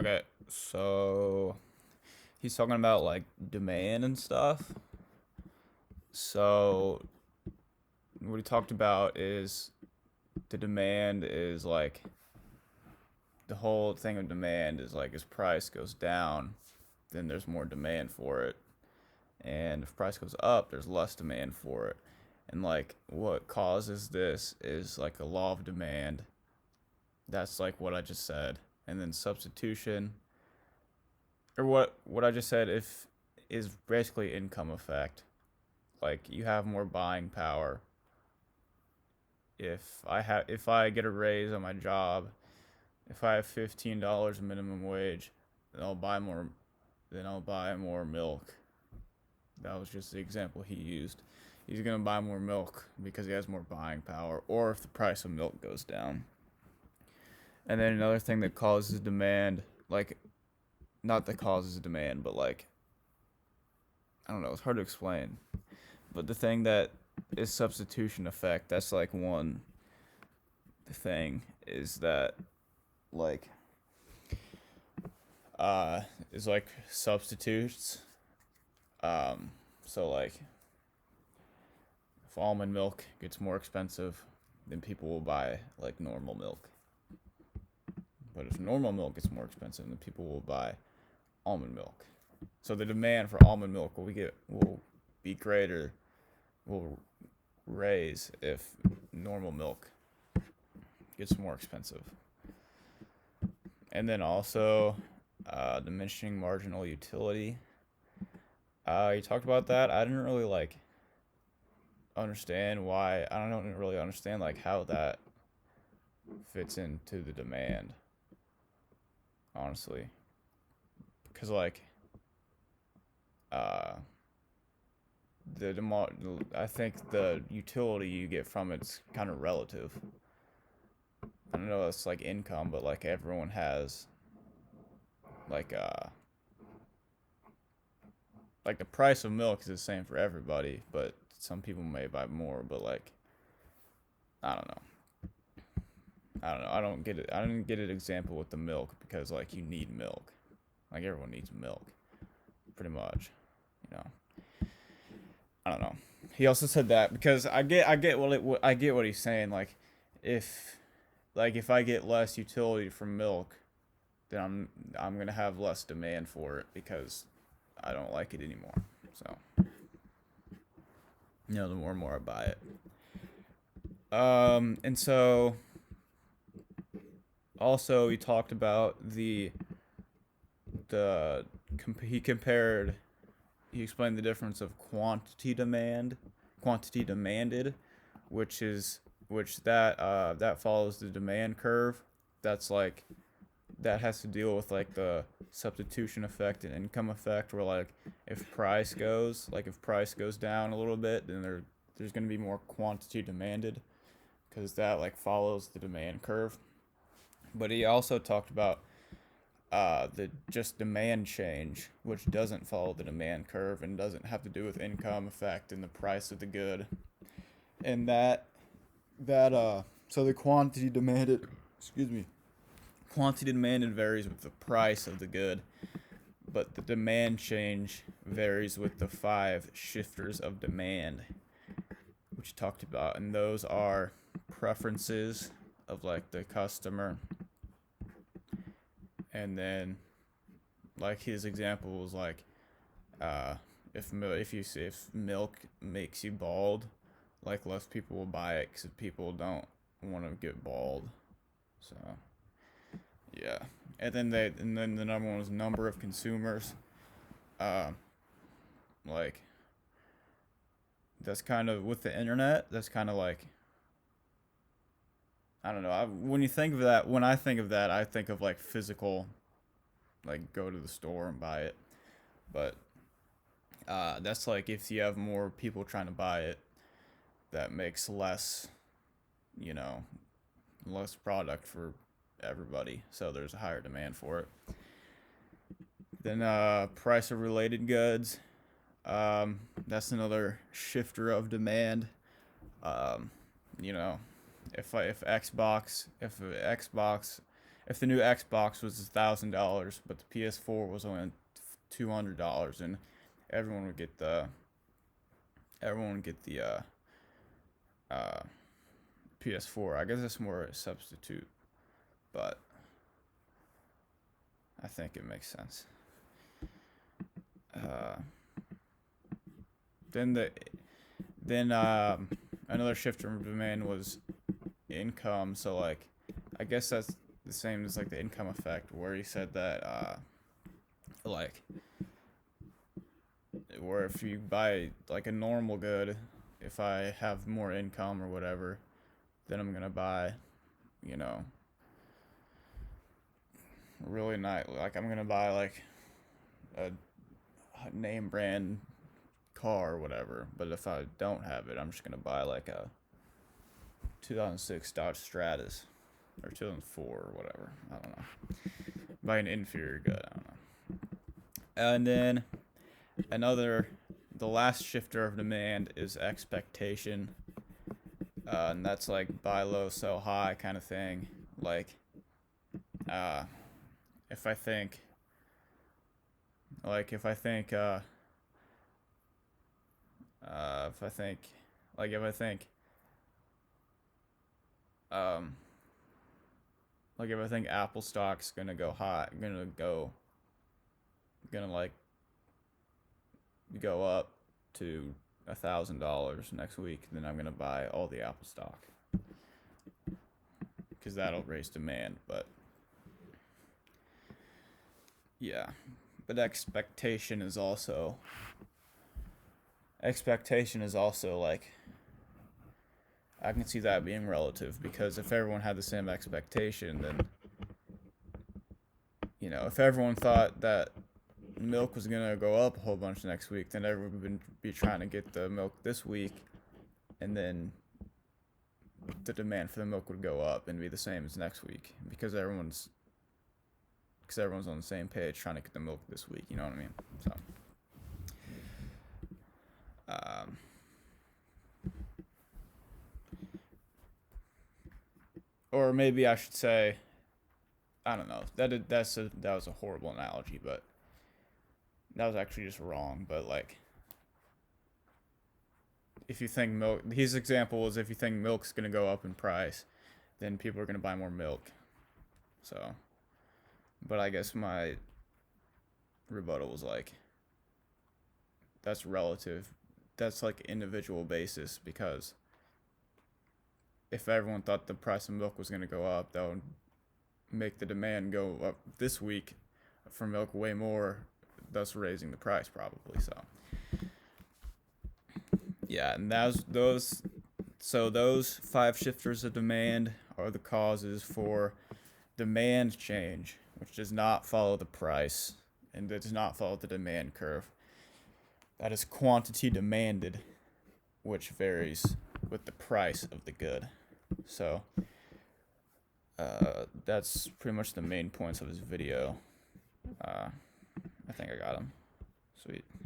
Okay, so he's talking about like demand and stuff. So what he talked about is the demand is like the whole thing of demand is like as price goes down, then there's more demand for it. And if price goes up, there's less demand for it. And like what causes this is like a law of demand. That's like what I just said. And then substitution or what I just said if is basically income effect. Like you have more buying power. If I get a raise on my job, if I have $15 minimum wage, then I'll buy more milk. That was just the example he used. He's gonna buy more milk because he has more buying power, or if the price of milk goes down. And then another thing that causes demand, like not that causes demand, but like I don't know, it's hard to explain. But the thing that is substitution effect, that's like one thing is that like uh is like substitutes. So like if almond milk gets more expensive, then people will buy like normal milk. But if normal milk gets more expensive, then people will buy almond milk. So the demand for almond milk will be greater, will raise if normal milk gets more expensive. And then also diminishing marginal utility. You talked about that. I didn't really like understand why. I don't really understand like how that fits into the demand, honestly. Because like uh, I think the utility you get from it's kind of relative. I don't know. It's like income, but like everyone has like like the price of milk is the same for everybody, but some people may buy more. But like I don't know. I don't know. I don't get it. I didn't get an example with the milk because like you need milk. Like everyone needs milk, pretty much. You know. I don't know. He also said that because I get what he's saying. If if I get less utility from milk, then I'm gonna have less demand for it because I don't like it anymore. So the more and more I buy it. And so also he talked about the he compared he explained the difference of quantity demanded, which follows the demand curve. That's like that has to deal with like the substitution effect and income effect, where like if price goes down a little bit, then there's gonna be more quantity demanded because that like follows the demand curve. But he also talked about the just demand change, which doesn't follow the demand curve and doesn't have to do with income effect and the price of the good, and so the quantity demanded varies with the price of the good, but the demand change varies with the five shifters of demand, which you talked about, and those are preferences of like the customer, and then like his example was like if milk makes you bald, like less people will buy it because people don't want to get bald. So yeah, and then the number one was number of consumers. Uh, like that's kind of with the internet. That's kind of like I don't know. When I think of that, I think of like physical, like go to the store and buy it. But that's like if you have more people trying to buy it, that makes you know, less product for everybody. So there's a higher demand for it. Then price of related goods. That's another shifter of demand. Um, you know, if Xbox if the new Xbox was $1,000, but the PS4 was only $200, and everyone would get the uh, PS4. I guess it's more a substitute, but I think it makes sense. Then another shift in demand was income. So like, I guess that's the same as like the income effect, where he said that like, where if you buy like a normal good, if I have more income or whatever, then I'm gonna buy, you know, really nice. Like I'm gonna buy like a name brand car or whatever. But if I don't have it, I'm just gonna buy like a 2006 Dodge Stratus or 2004 or whatever. I don't know. Buy an inferior good. I don't know. And then the last shifter of demand is expectation. And that's like buy low, sell high kind of thing. Like, if I think, like, if I think, if I think, like, if I think, um, like, if I think Apple stock's gonna go high, gonna like go up to $1,000 next week, then I'm gonna buy all the Apple stock because that'll raise demand. But yeah, but expectation is also like, I can see that being relative, because if everyone had the same expectation, then, you know, if everyone thought that milk was gonna go up a whole bunch next week, then everyone would be trying to get the milk this week, and then the demand for the milk would go up and be the same as next week, because everyone's on the same page trying to get the milk this week. You know what I mean? So, or maybe I should say, I don't know. That was a horrible analogy, but that was actually just wrong. But like, if you think milk, his example was, if you think milk's gonna go up in price, then people are gonna buy more milk. So, but I guess my rebuttal was like, that's relative. That's like individual basis, because if everyone thought the price of milk was gonna go up, that would make the demand go up this week for milk way more, thus raising the price probably. So yeah, and those 5 shifters of demand are the causes for demand change, which does not follow the price and does not follow the demand curve. That is quantity demanded, which varies with the price of the good. So that's pretty much the main points of this video. I think I got them.